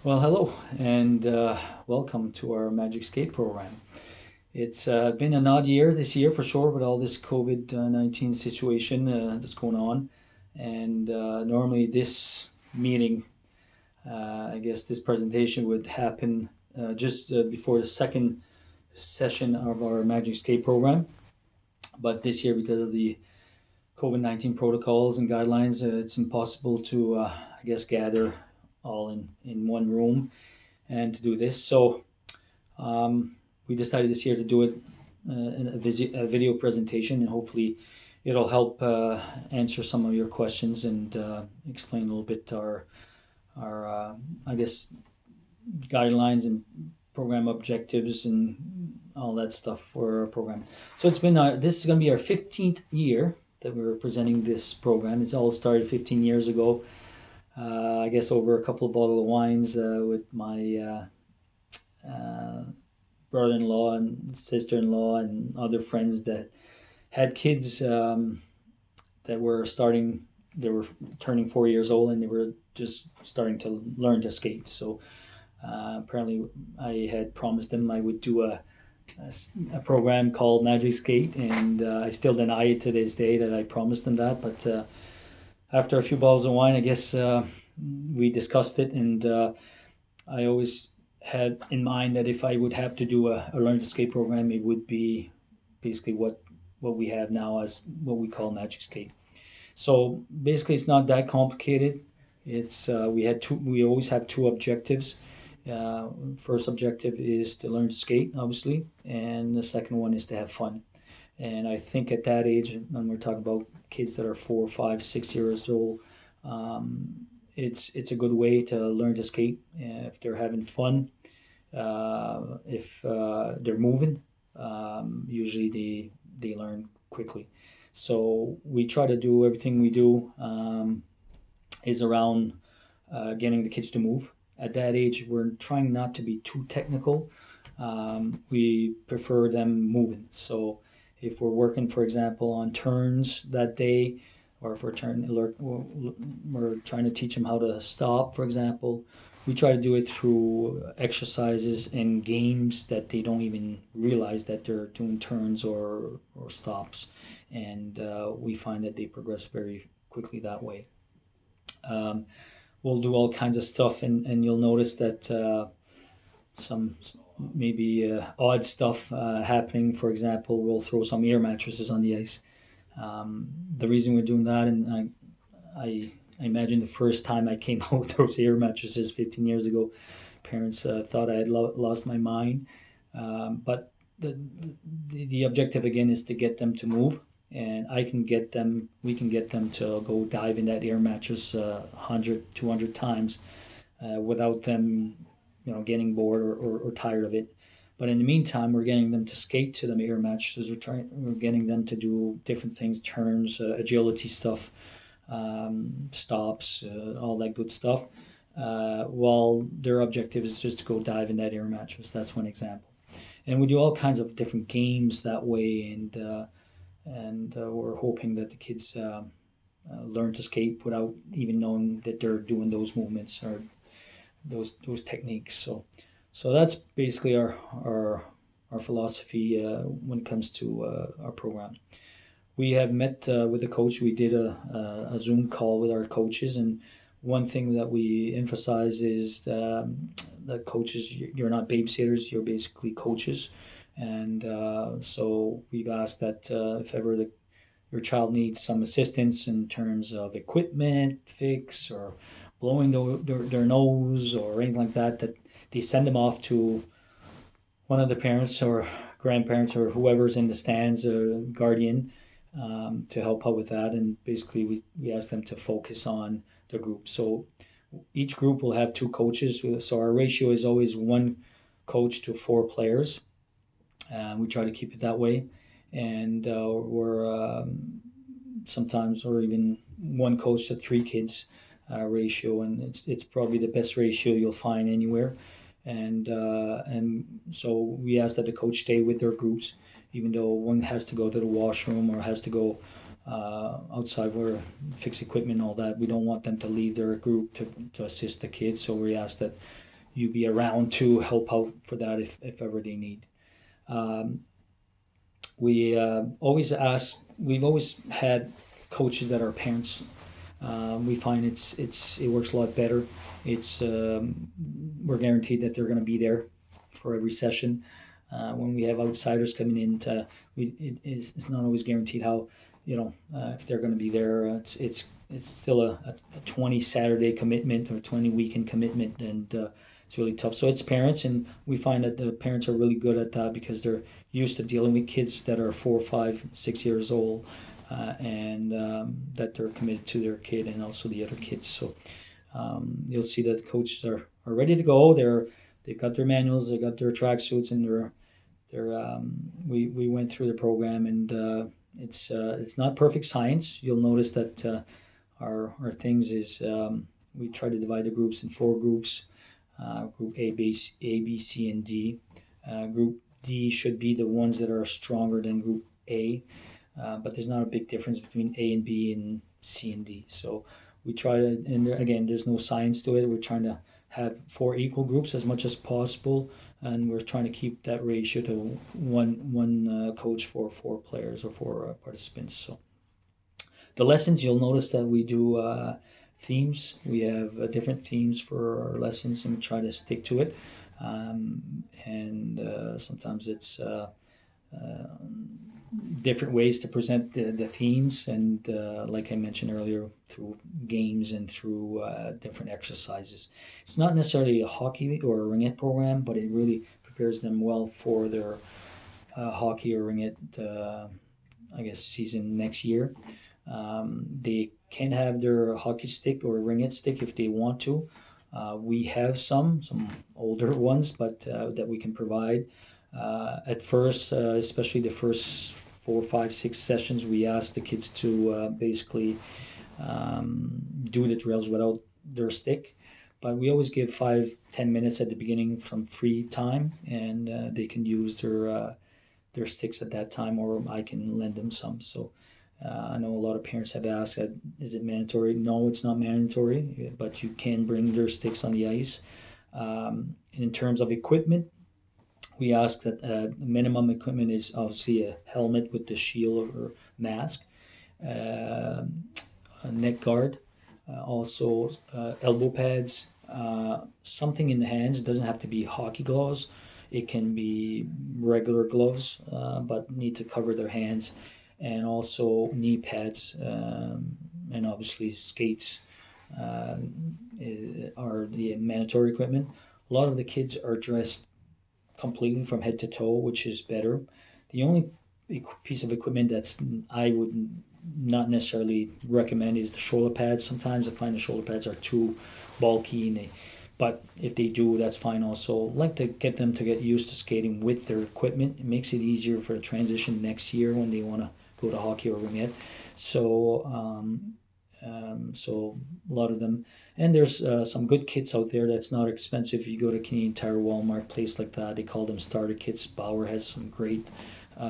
Well, hello and welcome to our Magic Skate program. It's been an odd year this year for sure with all this COVID 19 situation that's going on. And normally, this meeting, I guess this presentation would happen just before the second session of our Magic Skate program. But this year, because of the COVID 19 protocols and guidelines, it's impossible to, I guess, gather all in one room and to do this. So um, we decided this year to do it in a video presentation, and hopefully it'll help answer some of your questions and explain a little bit our I guess guidelines and program objectives and all that stuff for our program. So it's been this is going to be our 15th year that we're presenting this program. It's all started 15 years ago. I guess over a couple of bottle of wines with my brother-in-law and sister-in-law and other friends that had kids that were starting. They were turning 4 years old and they were just starting to learn to skate. So apparently, I had promised them I would do a program called Magic Skate, and I still deny it to this day that I promised them that. But after a few bottles of wine, I guess we discussed it, and I always had in mind that if I would have to do a learn to skate program, it would be basically what we have now as what we call Magic Skate. So basically, it's not that complicated. It's we always have two objectives. First objective is to learn to skate, obviously, and the second one is to have fun. And I think at that age, when we're talking about kids that are 4, 5, 6 years old, it's a good way to learn to skate if they're having fun. If they're moving, usually they learn quickly. So we try to do everything we do is around getting the kids to move. At that age, we're trying not to be too technical. We prefer them moving. So if we're working, for example, on turns that day, or if we're trying to teach them how to stop, for example, we try to do it through exercises and games that they don't even realize that they're doing turns or stops, and we find that they progress very quickly that way. Um, we'll do all kinds of stuff, and you'll notice that some maybe odd stuff happening. For example, we'll throw some air mattresses on the ice. The reason we're doing that, and I imagine the first time I came out with those air mattresses 15 years ago, parents thought I had lost my mind. But the objective again is to get them to move, and we can get them to go dive in that air mattress 100, 200 times without them, getting bored or tired of it. But in the meantime, we're getting them to skate to the air mattresses. We're getting them to do different things, turns, agility stuff, stops, all that good stuff. While their objective is just to go dive in that air mattress. That's one example. And we do all kinds of different games that way, and we're hoping that the kids learn to skate without even knowing that they're doing those movements or those techniques. So that's basically our philosophy when it comes to our program. We have met with the coach. We did a Zoom call with our coaches, and one thing that we emphasize is that coaches, you're not babysitters, you're basically coaches. And so we've asked that if ever your child needs some assistance in terms of equipment fix or blowing their nose or anything like that, that they send them off to one of the parents or grandparents or whoever's in the stands or guardian to help out with that. And basically, we ask them to focus on the group. So each group will have two coaches. So our ratio is always one coach to four players. We try to keep it that way. And we're sometimes or even one coach to three kids ratio, and it's probably the best ratio you'll find anywhere. And so we ask that the coach stay with their groups, even though one has to go to the washroom or has to go outside where fix equipment and all that. We don't want them to leave their group to assist the kids, so we ask that you be around to help out for that if ever they need. Um, we always ask. We've always had coaches that are parents. We find it works a lot better. It's we're guaranteed that they're going to be there for every session. When we have outsiders coming in, it's not always guaranteed how if they're going to be there. It's still a 20 Saturday commitment or 20 weekend commitment, and it's really tough. So it's parents, and we find that the parents are really good at that because they're used to dealing with kids that are 4, 5, 6 years old, and that they're committed to their kid and also the other kids. So you'll see that the coaches are ready to go. They've got their manuals, they got their tracksuits, and we went through the program, and it's not perfect science. You'll notice that our things is we try to divide the groups in 4 groups. Group A, B, C, and D. Group D should be the ones that are stronger than Group A, but there's not a big difference between A and B and C and D. So we try to, and again, there's no science to it. We're trying to have 4 equal groups as much as possible, and we're trying to keep that ratio to one coach for 4 players or 4 participants. So the lessons, you'll notice that we do themes. We have different themes for our lessons, and we try to stick to it. And sometimes it's different ways to present the themes, and like I mentioned earlier, through games and through different exercises. It's not necessarily a hockey or a ringette program, but it really prepares them well for their hockey or ringette, season next year. They can have their hockey stick or ringette stick if they want to. We have some older ones, but that we can provide. At first, especially the first 4, 5, 6 sessions, we ask the kids to basically do the drills without their stick. But we always give 5-10 minutes at the beginning from free time, and they can use their sticks at that time, or I can lend them some. So I know a lot of parents have asked, is it mandatory? No, it's not mandatory, but you can bring their sticks on the ice. In terms of equipment, we ask that minimum equipment is obviously a helmet with the shield or mask, a neck guard, also elbow pads, something in the hands. It doesn't have to be hockey gloves. It can be regular gloves, but need to cover their hands, and also knee pads, and obviously skates are the mandatory equipment. A lot of the kids are dressed completely from head to toe, which is better. The only piece of equipment that's I would not necessarily recommend is the shoulder pads. Sometimes I find the shoulder pads are too bulky, but if they do, that's fine also. I like to get them to get used to skating with their equipment. It makes it easier for the transition next year when they want to go to hockey or ringette. So a lot of them, and there's some good kits out there that's not expensive. If you go to Canadian Tire, Walmart, place like that, they call them starter kits. Bauer has some great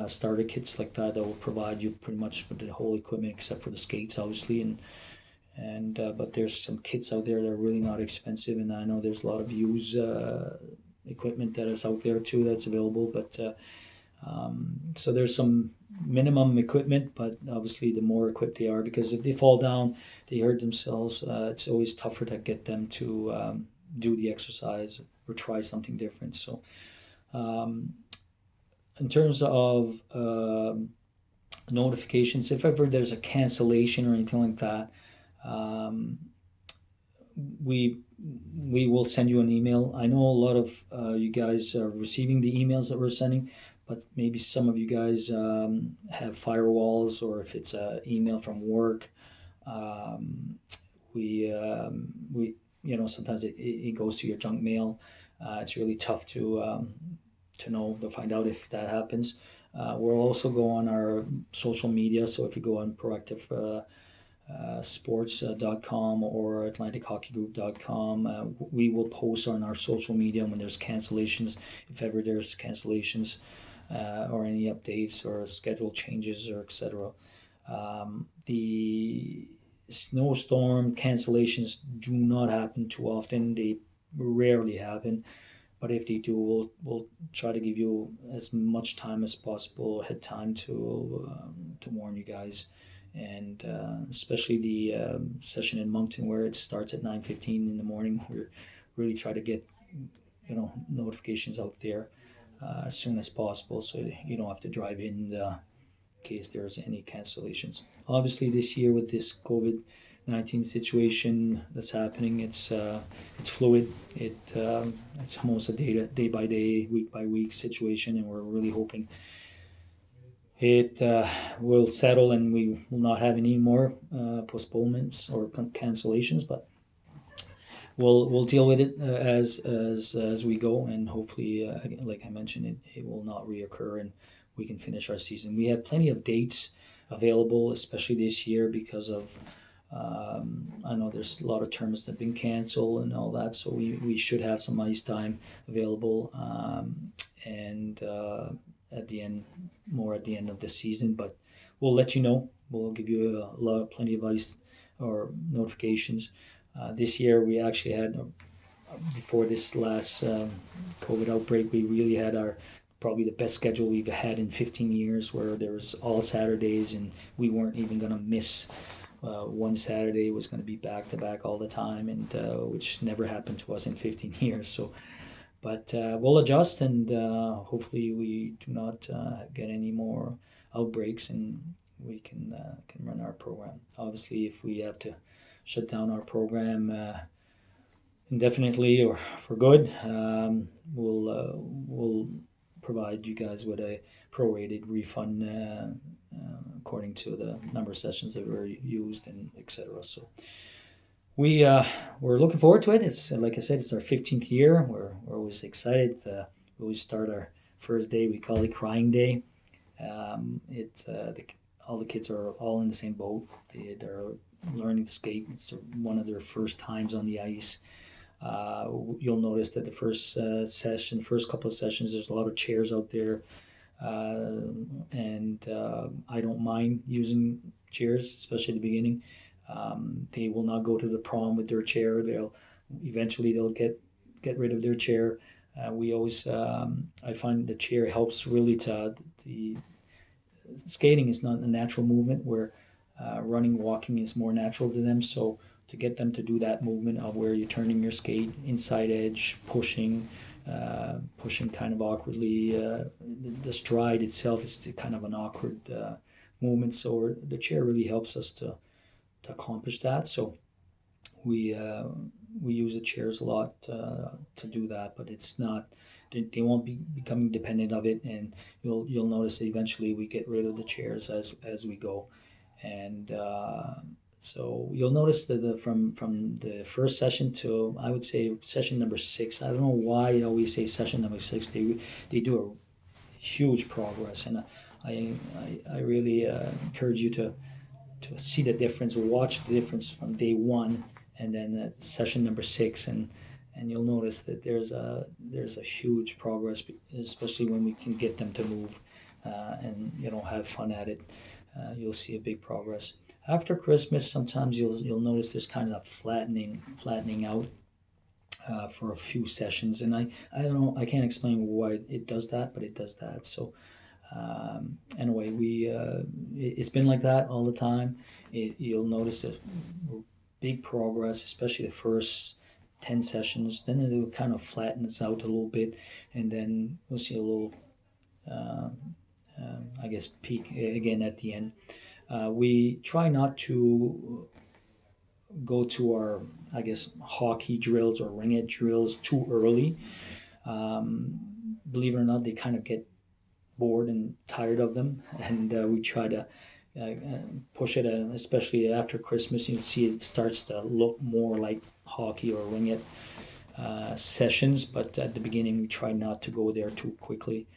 starter kits like that will provide you pretty much with the whole equipment except for the skates, obviously. And but there's some kits out there that are really not expensive, and I know there's a lot of used equipment that is out there too that's available. But so there's some minimum equipment, but obviously the more equipped they are, because if they fall down, they hurt themselves. It's always tougher to get them to do the exercise or try something different. So in terms of notifications, if ever there's a cancellation or anything like that, we will send you an email. I know a lot of you guys are receiving the emails that we're sending, but maybe some of you guys have firewalls, or if it's an email from work, we sometimes it goes to your junk mail. It's really tough to find out if that happens. We'll also go on our social media. So if you go on proactive sports.com or atlantichockeygroup.com, we will post on our social media when there's cancellations, if ever there's cancellations, or any updates or schedule changes, or etc. The snowstorm cancellations do not happen too often. They rarely happen. But if they do, we'll try to give you as much time as possible ahead time to warn you guys, and especially the session in Moncton where it starts at 9:15 in the morning. We're really try to get notifications out there as soon as possible, so you don't have to drive in case there's any cancellations. Obviously, this year with this COVID-19 situation that's happening, it's fluid. It's almost a day by day, week by week situation, and we're really hoping it will settle and we will not have any more postponements or cancellations. But we'll deal with it as we go, and hopefully, like I mentioned, it will not reoccur, and we can finish our season. We have plenty of dates available, especially this year because of I know there's a lot of tournaments that have been canceled and all that, so we should have some ice time available, and at the end, more at the end of the season. But we'll let you know. We'll give you plenty of ice or notifications. This year we actually had, before this last COVID outbreak, we really had probably the best schedule we've had in 15 years, where there was all Saturdays and we weren't even going to miss one Saturday. Was going to be back to back all the time, and which never happened to us in 15 years. So, but we'll adjust, and hopefully we do not get any more outbreaks, and we can run our program. Obviously, if we have to shut down our program indefinitely or for good, we'll provide you guys with a prorated refund according to the number of sessions that were used, and etc. So we're looking forward to it. It's, like I said, it's our 15th year. We're always excited. We always start our first day, we call it Crying Day. All the kids are all in the same boat. They're learning to skate. It's one of their first times on the ice. You'll notice that the first couple of sessions, there's a lot of chairs out there, and I don't mind using chairs, especially at the beginning. They will not go to the prom with their chair. They'll get rid of their chair. We always I find the chair helps really the skating is not a natural movement, where running, walking is more natural to them. So to get them to do that movement of where you're turning your skate inside edge, pushing kind of awkwardly, the stride itself is kind of an awkward movement. So the chair really helps us to accomplish that. So we use the chairs a lot to do that, but it's not. They won't be becoming dependent of it, and you'll notice that eventually we get rid of the chairs as we go, and so you'll notice that from the first session to, I would say, session number 6. I don't know why I always say session number 6. They do a huge progress, and I really encourage you to see the difference, watch the difference from day 1 and then session number 6, and you'll notice that there's a huge progress, especially when we can get them to move and have fun at it. You'll see a big progress. After Christmas, sometimes you'll notice there's kind of flattening out for a few sessions, and I don't know, I can't explain why it does that, but it does that. So anyway, it's been like that all the time. You'll notice a big progress, especially the first 10 sessions. Then it kind of flattens out a little bit, and then we'll see a little I guess peak again at the end. We try not to go to our, I guess, hockey drills or ringette drills too early. Believe it or not, they kind of get bored and tired of them, and we try to push it, especially after Christmas. You see it starts to look more like hockey or ringette sessions, but at the beginning we try not to go there too quickly.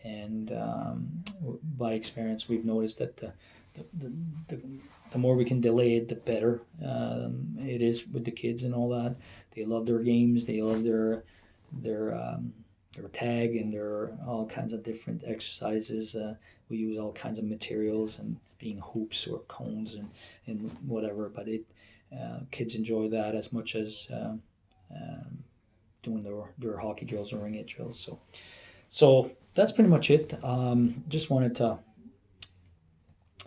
And by experience, we've noticed that the more we can delay it, the better it is with the kids and all that. They love their games. They love their tag, and their all kinds of different exercises. We use all kinds of materials, and being hoops or cones and whatever. But kids enjoy that as much as doing their hockey drills or ring it drills. So that's pretty much it. Just wanted to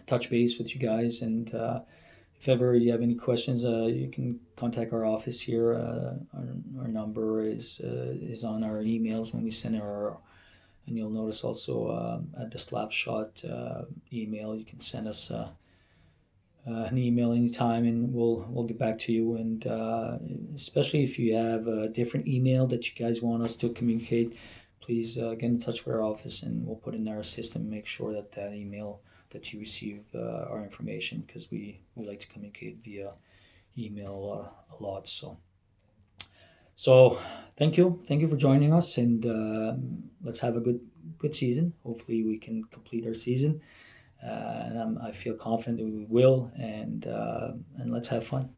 touch base with you guys, and if ever you have any questions, you can contact our office here. Our number is on our emails when we send and you'll notice also at the Slapshot email, you can send us an email anytime, and we'll get back to you. And especially if you have a different email that you guys want us to communicate, please get in touch with our office, and we'll put in our system, make sure that email that you receive our information, because we like to communicate via email a lot. So thank you for joining us, and let's have a good season. Hopefully we can complete our season, and I feel confident that we will, and let's have fun.